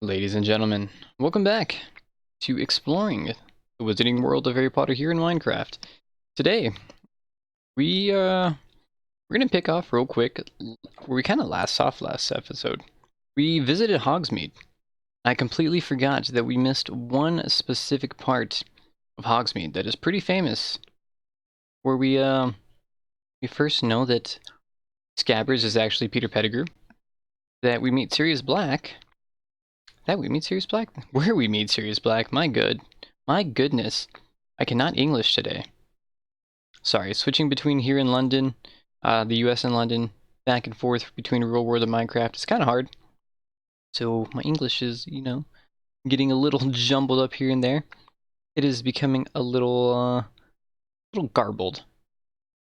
Ladies and gentlemen, welcome back to exploring the wizarding world of Harry Potter here in Minecraft. Today, we're gonna pick off real quick where we kind of last off last episode. We visited Hogsmeade. I completely forgot that we missed one specific part of Hogsmeade that is pretty famous, where we first know that Scabbers is actually Peter Pettigrew, that we meet Sirius Black. That we meet Sirius Black? Where we meet Sirius Black? My goodness. I cannot English today. Sorry, switching between here in London, the US and London, back and forth between Real World and Minecraft. It's kind of hard. So my English is, getting a little jumbled up here and there. It is becoming a little garbled.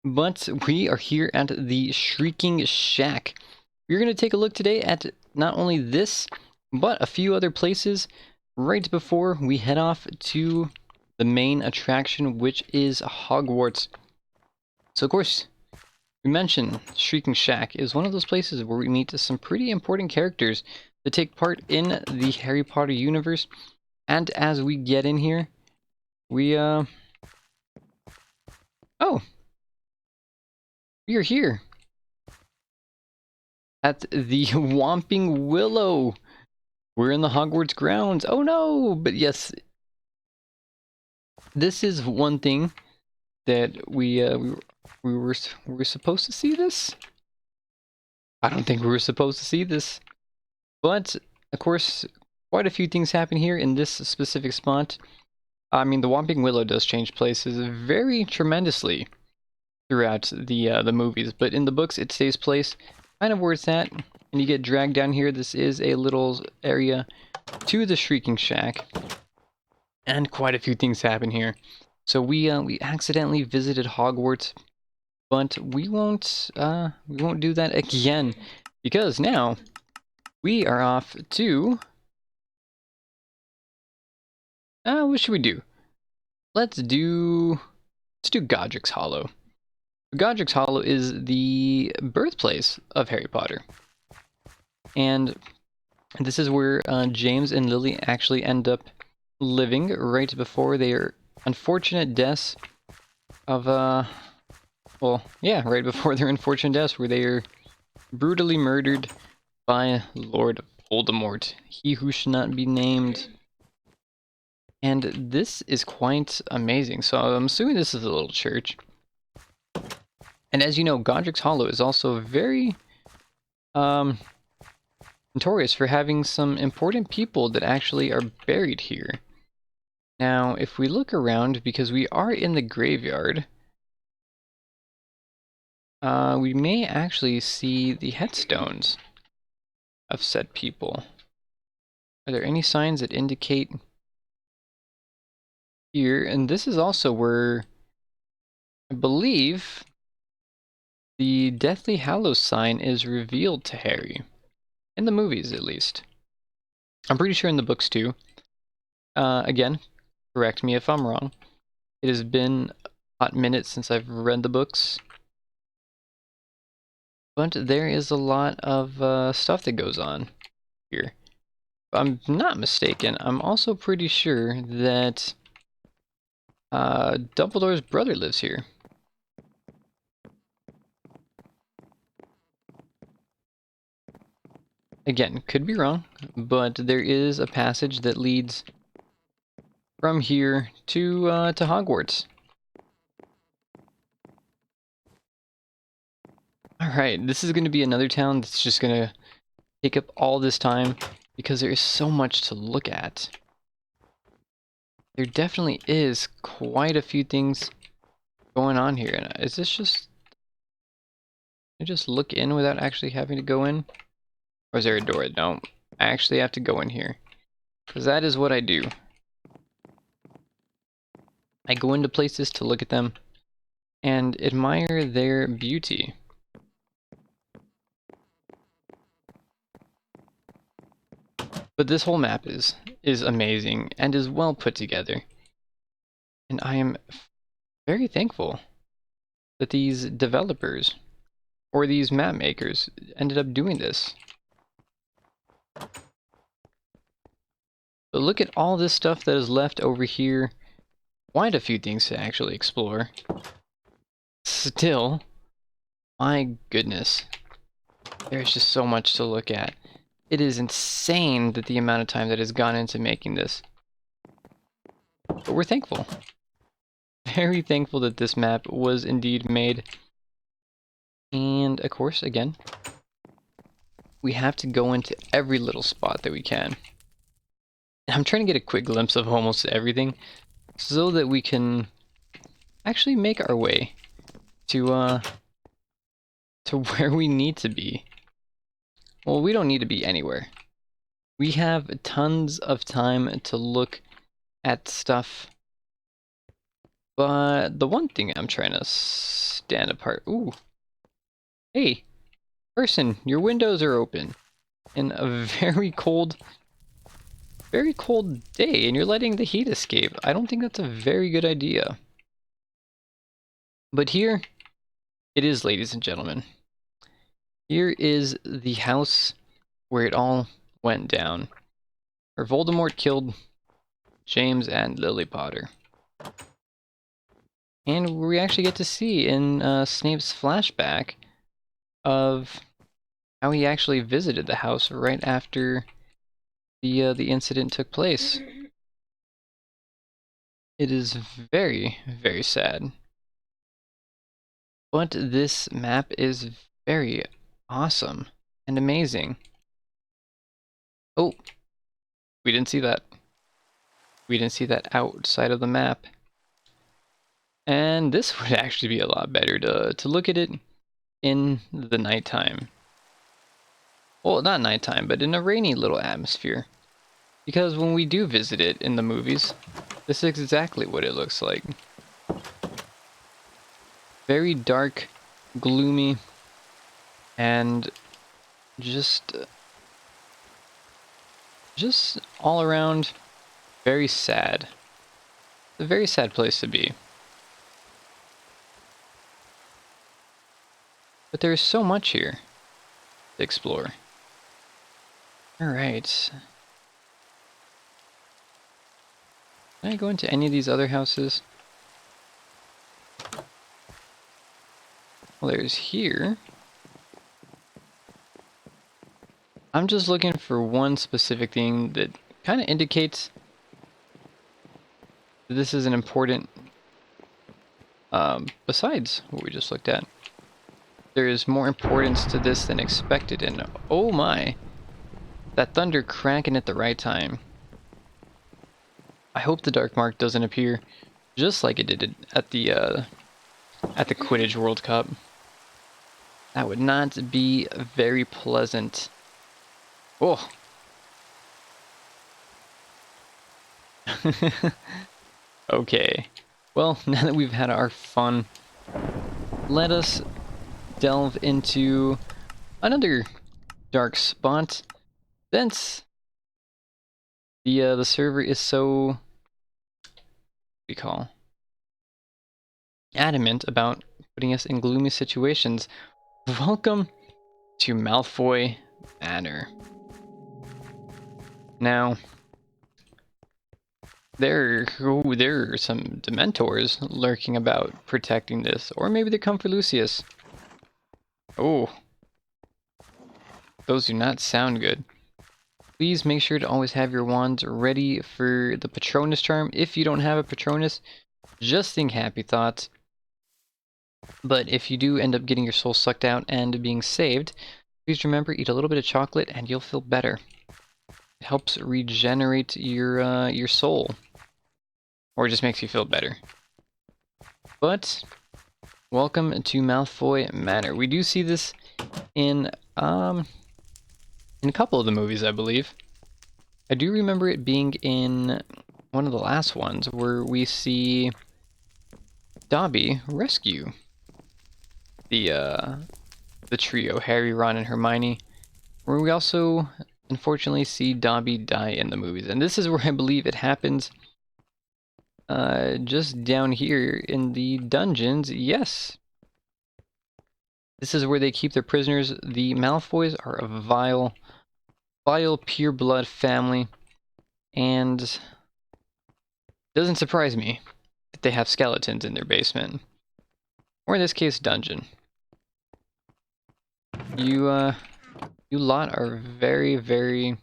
But we are here at the Shrieking Shack. We're going to take a look today at not only this, but a few other places right before we head off to the main attraction, which is Hogwarts. So of course, we mentioned Shrieking Shack is one of those places where we meet some pretty important characters that take part in the Harry Potter universe. And as we get in here, we are here at the Whomping Willow. We're in the Hogwarts grounds. Oh no! But yes, this is one thing that we were supposed to see this. I don't think we were supposed to see this, but of course, quite a few things happen here in this specific spot. I mean, the Whomping Willow does change places very tremendously throughout the movies, but in the books, it stays placed kind of where it's at, and you get dragged down here. This is a little area to the Shrieking Shack, and quite a few things happen here. So we accidentally visited Hogwarts, but we won't do that again, because now we are off to what should we do? Let's do Godric's Hollow. Godric's Hollow is the birthplace of Harry Potter, and this is where James and Lily actually end up living right before their unfortunate deaths of well, yeah, right before their unfortunate deaths, where they are brutally murdered by Lord Voldemort, he who should not be named. And this is quite amazing. So I'm assuming this is a little church. And as you know, Godric's Hollow is also very notorious for having some important people that actually are buried here. Now, if we look around, because we are in the graveyard, we may actually see the headstones of said people. Are there any signs that indicate here? And this is also where I believe the Deathly Hallows sign is revealed to Harry. In the movies, at least. I'm pretty sure in the books, too. Again, correct me if I'm wrong. It has been a hot minute since I've read the books. But there is a lot of stuff that goes on here. If I'm not mistaken, I'm also pretty sure that Dumbledore's brother lives here. Again, could be wrong, but there is a passage that leads from here to Hogwarts. Alright, this is going to be another town that's just going to take up all this time because there is so much to look at. There definitely is quite a few things going on here. And is this just... Can I just look in without actually having to go in? Or is there a door? No, I actually have to go in here. Because that is what I do. I go into places to look at them and admire their beauty. But this whole map is amazing and is well put together. And I am very thankful that these developers or these map makers ended up doing this. But look at all this stuff that is left over here. Quite a few things to actually explore. Still, my goodness. There's just so much to look at. It is insane that the amount of time that has gone into making this. But we're thankful. Very thankful that this map was indeed made. And of course, again, we have to go into every little spot that we can. I'm trying to get a quick glimpse of almost everything so that we can actually make our way to where we need to be. Well, we don't need to be anywhere. We have tons of time to look at stuff. But the one thing I'm trying to stand apart. Ooh. Hey, person, your windows are open in a very cold day, and you're letting the heat escape. I don't think that's a very good idea. But here it is, ladies and gentlemen. Here is the house where it all went down. Where Voldemort killed James and Lily Potter. And we actually get to see in Snape's flashback of how he actually visited the house right after the incident took place. It is very, very sad. But this map is very awesome and amazing. Oh, we didn't see that. We didn't see that outside of the map. And this would actually be a lot better to look at it in the nighttime. Well, not nighttime, but in a rainy little atmosphere. Because when we do visit it in the movies, this is exactly what it looks like. Very dark, gloomy, and just all around very sad. It's a very sad place to be. But there's so much here to explore. Alright. Can I go into any of these other houses? Well, there's here. I'm just looking for one specific thing that kind of indicates that this is an important, besides what we just looked at. There is more importance to this than expected, and oh my, that thunder cracking at the right time. I hope the Dark Mark doesn't appear just like it did at the Quidditch World Cup. That would not be very pleasant. Oh. Okay. Well, now that we've had our fun, let us delve into another dark spot. Since the server is so, what do you call, adamant about putting us in gloomy situations. Welcome to Malfoy Manor. Now, there are some Dementors lurking about protecting this, or maybe they come for Lucius. Oh, those do not sound good. Please make sure to always have your wands ready for the Patronus charm. If you don't have a Patronus, just think happy thoughts. But if you do end up getting your soul sucked out and being saved, please remember, eat a little bit of chocolate and you'll feel better. It helps regenerate your soul, or it just makes you feel better. But welcome to Malfoy Manor. We do see this in a couple of the movies, I believe. I do remember it being in one of the last ones where we see Dobby rescue the trio, Harry, Ron, and Hermione, where we also unfortunately see Dobby die in the movies. And this is where I believe it happens, just down here in the dungeons. Yes, this is where they keep their prisoners. The Malfoys are a vile, vile, pure blood family, And it doesn't surprise me that they have skeletons in their basement. Or in this case, dungeon. You lot are very, very,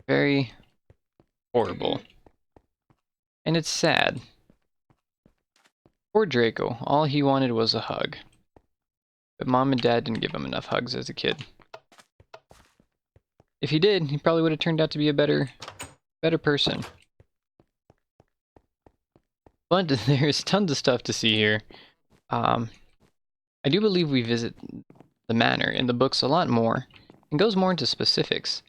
very horrible. And it's sad. Poor Draco, all he wanted was a hug. But mom and dad didn't give him enough hugs as a kid. If he did, he probably would have turned out to be a better person. But there's tons of stuff to see here. I do believe we visit the manor in the books a lot more, and goes more into specifics.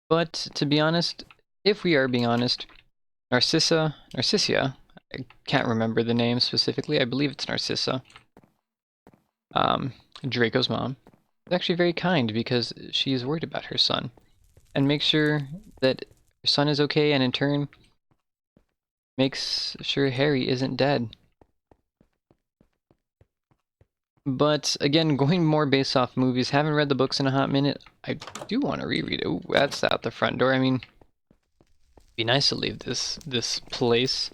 But to be honest, if we are being honest, Narcissa, I can't remember the name specifically, I believe it's Narcissa, Draco's mom, is actually very kind because she is worried about her son, and makes sure that her son is okay, and in turn, makes sure Harry isn't dead. But again, going more based off movies, haven't read the books in a hot minute. I do want to reread it. Ooh, that's out the front door. I mean, it'd be nice to leave this place.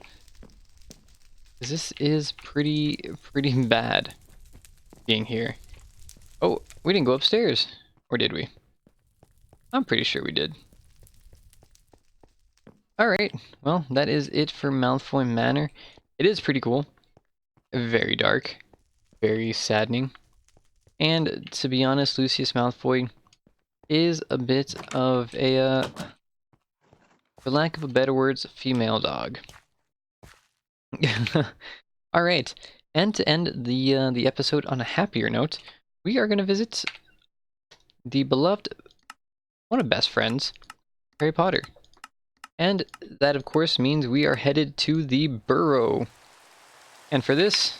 This is pretty bad being here. Oh, we didn't go upstairs. Or did we? I'm pretty sure we did. Alright, well, that is it for Malfoy Manor. It is pretty cool. Very dark. Very saddening. And to be honest, Lucius Malfoy is a bit of a, for lack of a better words, female dog. Alright, and to end the episode on a happier note, we are going to visit the beloved, one of best friends, Harry Potter. And that, of course, means we are headed to the Burrow. And for this,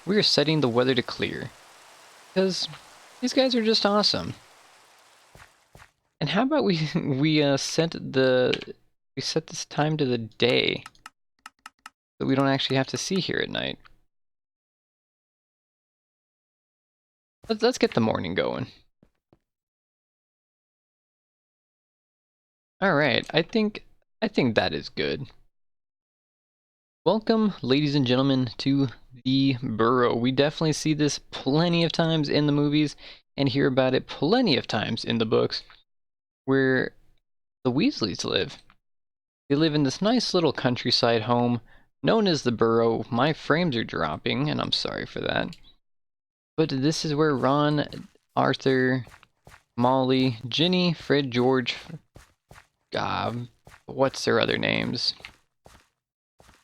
we are setting the weather to clear. Because these guys are just awesome. And how about we set this time to the day, so we don't actually have to see here at night. Let's get the morning going. Alright, I think that is good. Welcome, ladies and gentlemen, to the Burrow. We definitely see this plenty of times in the movies, and hear about it plenty of times in the books, where the Weasleys live. They live in this nice little countryside home, known as the Burrow. My frames are dropping, and I'm sorry for that. But this is where Ron, Arthur, Molly, Ginny, Fred, George, what's their other names?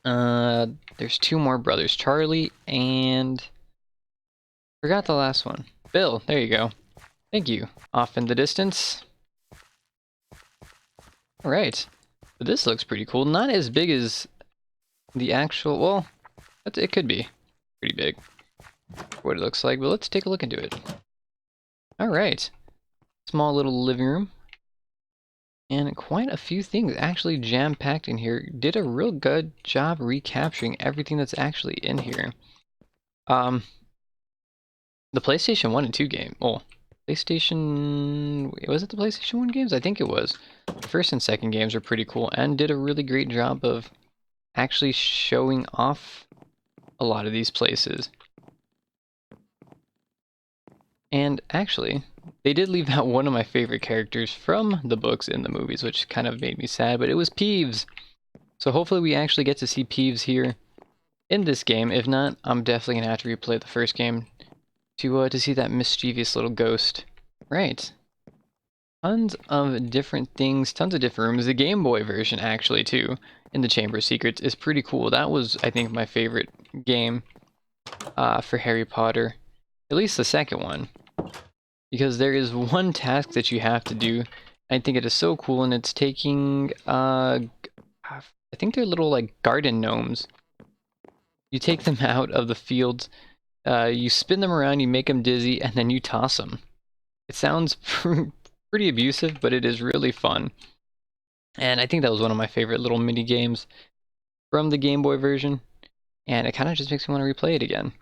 There's two more brothers, Charlie and... forgot the last one. Bill, there you go. Thank you. Off in the distance. Alright. But this looks pretty cool. Not as big as the actual... well, it could be pretty big. What it looks like, but let's take a look into it. Alright. Small little living room. And quite a few things actually jam-packed in here. Did a real good job recapturing everything that's actually in here. The PlayStation 1 and 2 game. Oh, PlayStation... was it the PlayStation 1 games? I think it was. The first and second games were pretty cool and did a really great job of actually showing off a lot of these places. And actually, they did leave out one of my favorite characters from the books in the movies, which kind of made me sad, but it was Peeves. So hopefully we actually get to see Peeves here in this game. If not, I'm definitely going to have to replay the first game to see that mischievous little ghost. Right. Tons of different things, tons of different rooms. The Game Boy version, actually, too, in the Chamber of Secrets, is pretty cool. That was, I think, my favorite game for Harry Potter. At least the second one. Because there is one task that you have to do. I think it is so cool, and it's taking, I think they're little, like, garden gnomes. You take them out of the field, you spin them around, you make them dizzy, and then you toss them. It sounds pretty abusive, but it is really fun. And I think that was one of my favorite little mini games from the Game Boy version. And it kind of just makes me want to replay it again.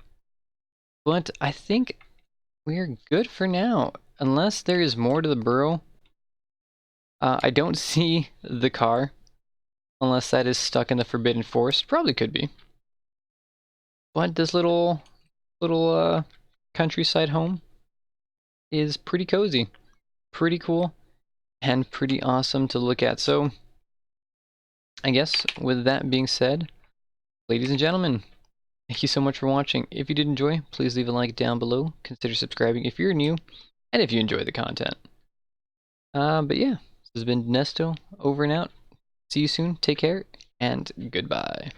But I think we're good for now. Unless there is more to the Burrow. I don't see the car, unless that is stuck in the Forbidden Forest. Probably could be. But this little countryside home is pretty cozy, pretty cool, and pretty awesome to look at. So, I guess with that being said, ladies and gentlemen, thank you so much for watching. If you did enjoy, please leave a like down below. Consider subscribing if you're new, and if you enjoy the content. But yeah, this has been Nesto, over and out. See you soon, take care, and goodbye.